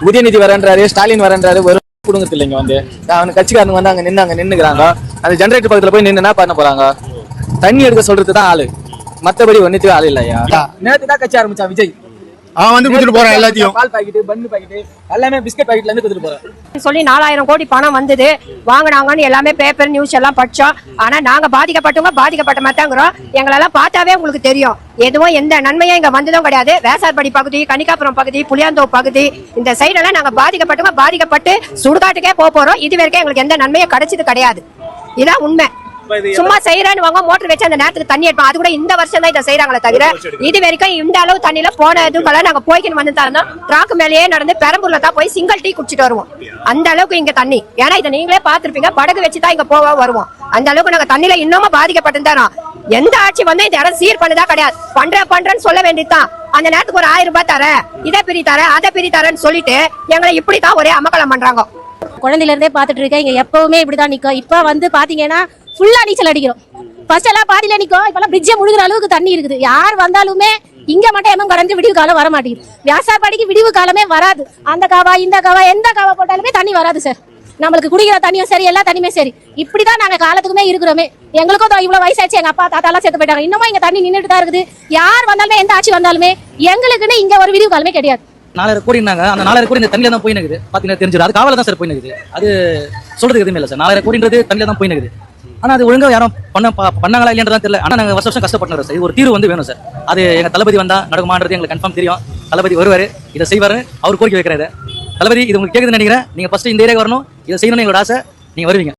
உதயநிதி வரன்றாரு, ஸ்டாலின் வரன்றாரு, ஒரு குடும்பத்து இல்லைங்க வந்து அவனு கட்சிக்காரங்க வந்து அங்க நின்னுக்கிறாங்க. அந்த ஜெனரேட்டர் பக்கத்துல போய் நின்று என்ன பண்ண போறாங்க? தண்ணி எடுக்க சொல்றதுதான் ஆளு, மத்தபடி ஒன்னுத்துவே ஆளு இல்லையா. நேத்து தான் கட்சி ஆரம்பிச்சான் விஜய். அவன் வந்து குடுத்துட்டு போறான் எல்லாத்தையும். பால் பாக்கெட், பன்னு பாக்கெட் எல்லாமே பிஸ்கட் பாக்கெட்ல இருந்து குடுத்துட்டு போறான் சொல்லி 4000 கோடி பணம் வந்தது, வாங்கினாங்கன்னு எல்லாமே பேப்பர் நியூஸ் எல்லாம் படிச்சோம். ஆனா நாங்க பாதிக்கப்பட்டவங்க பாதிக்கப்பட்ட மாட்டாங்கிறோம். எங்களெல்லாம் பார்த்தாவே உங்களுக்கு தெரியும், எதுவும் எந்த நன்மையும் இங்க வந்ததும் கிடையாது. வேசார்படி பகுதி, கனிக்காபுரம் பகுதி, புளியாந்தோப்பு பகுதி, இந்த சைடெல்லாம் நாங்க பாதிக்கப்பட்டவங்க பாதிக்கப்பட்டு சுடுகாட்டுக்கே போறோம். இது வரைக்கும் எங்களுக்கு எந்த நன்மையும் கிடைச்சது கிடையாது. இதான் உண்மை. சும்மா செய்யறான்னு வாங்க மோட்டர் வச்சு அந்த நேரத்துக்கு தண்ணி எடுப்போம். அது கூட இந்த வருஷம் தான் இதை செய்யறாங்களே தவிர இது வரைக்கும் இந்த அளவு தண்ணியில போன இதுக்கெல்லாம் நாங்க போய்க்கின்னு வந்துட்டாருன்னா டிராக் மேலேயே நடந்து பெரம்பூர்ல தான் போய் சிங்கிள் டீ குடிச்சிட்டு வருவோம். அந்த அளவுக்கு இங்க தண்ணி, ஏன்னா இதை நீங்களே பாத்துருப்பீங்க, படகு வச்சுதான் இங்க போவ வருவோம். அந்த அளவுக்கு நாங்க தண்ணியில இன்னமும் பாதிக்கப்பட்டிருந்தோம். எந்த ஆட்சி வந்து இந்த இடம் சீர் பண்ணதா கிடையாது. பண்றேன்னு சொல்ல வேண்டியதுதான். அந்த நேரத்துக்கு ஒரு 1000 ரூபாய் தர, இதை பிரி தர, அதை பிரி தரேன்னு சொல்லிட்டு எங்களை இப்படித்தான் ஒரே அமக்கலம் பண்றாங்க. குழந்தையில இருந்தே பாத்துட்டு இருக்கேன், இங்க எப்பவுமே இப்படிதான் நிக்கும். இப்ப வந்து பாத்தீங்கன்னா ஃபுல்லா நீச்சல் அடிக்கிறோம். ஃபர்ஸ்ட் எல்லாம் பாதியில நிக்கும், இப்பெல்லாம் பிரிட்ஜை முழுகிற அளவுக்கு தண்ணி இருக்குது. யார் வந்தாலுமே இங்க மட்டும் எம்எம் கரைஞ்சு விடிவு காலம் வர மாட்டேங்குது. வியாசார்பாடிக்கு விடிவு காலமே வராது. அந்த காவா இந்த காவா எந்த காவா போட்டாலுமே தண்ணி வராது சார். நம்மளுக்கு குடிக்கிற தண்ணியும் சரி, எல்லா தண்ணியுமே சரி. இப்படிதான் நாங்க காலத்துக்குமே இருக்கிறோமே. எங்களுக்கும் இவ்வளவு வயசாச்சு, எங்க அப்பா தாத்தா எல்லாம் சேர்த்து போயிட்டாங்க. இன்னமும் இங்க தண்ணி நின்றுட்டு தான் இருக்குது. யார் வந்தாலுமே எந்த ஆட்சி வந்தாலுமே எங்களுக்குன்னு இங்க ஒரு விடிவு காலமே கிடையாது. 4000 கோடினாங்க, அந்த 4000 கோடி இந்த தண்ணியில தான் போயினுக்குது. பாத்தீங்கன்னா தெரிஞ்சிடும், அது காவல தான் சார் போயினுக்குது. அது சொல்றதுக்கு எதுவுமே இல்லை சார். 4000 கோடின்றது தண்ணியில தான் போயினுக்குது. ஆனா அது ஒழுங்கா யாரும் பண்ணாங்களா இல்லைன்றதான் தெரியல. ஆனா நாங்க வருஷம் கஷ்டப்பட்டு சார். இது ஒரு தீர்வு வந்து வேணும் சார். அது எங்க தளபதி வந்தா நடக்குமான்றது எங்களுக்கு கன்ஃபார்ம் தெரியும். தளபதி வருவாரு, இதை செய்வாரு, அவர் கோரிக்கை வைக்கிறாரு. தளபதி இது உங்களுக்கு கேக்குதுன்னு நினைக்கிறேன். நீங்க ஃபர்ஸ்ட் இந்த ஏரியா வரணும், இதை செய்யணும்னு எங்களோட ஆசை. நீங்க வருவீங்க.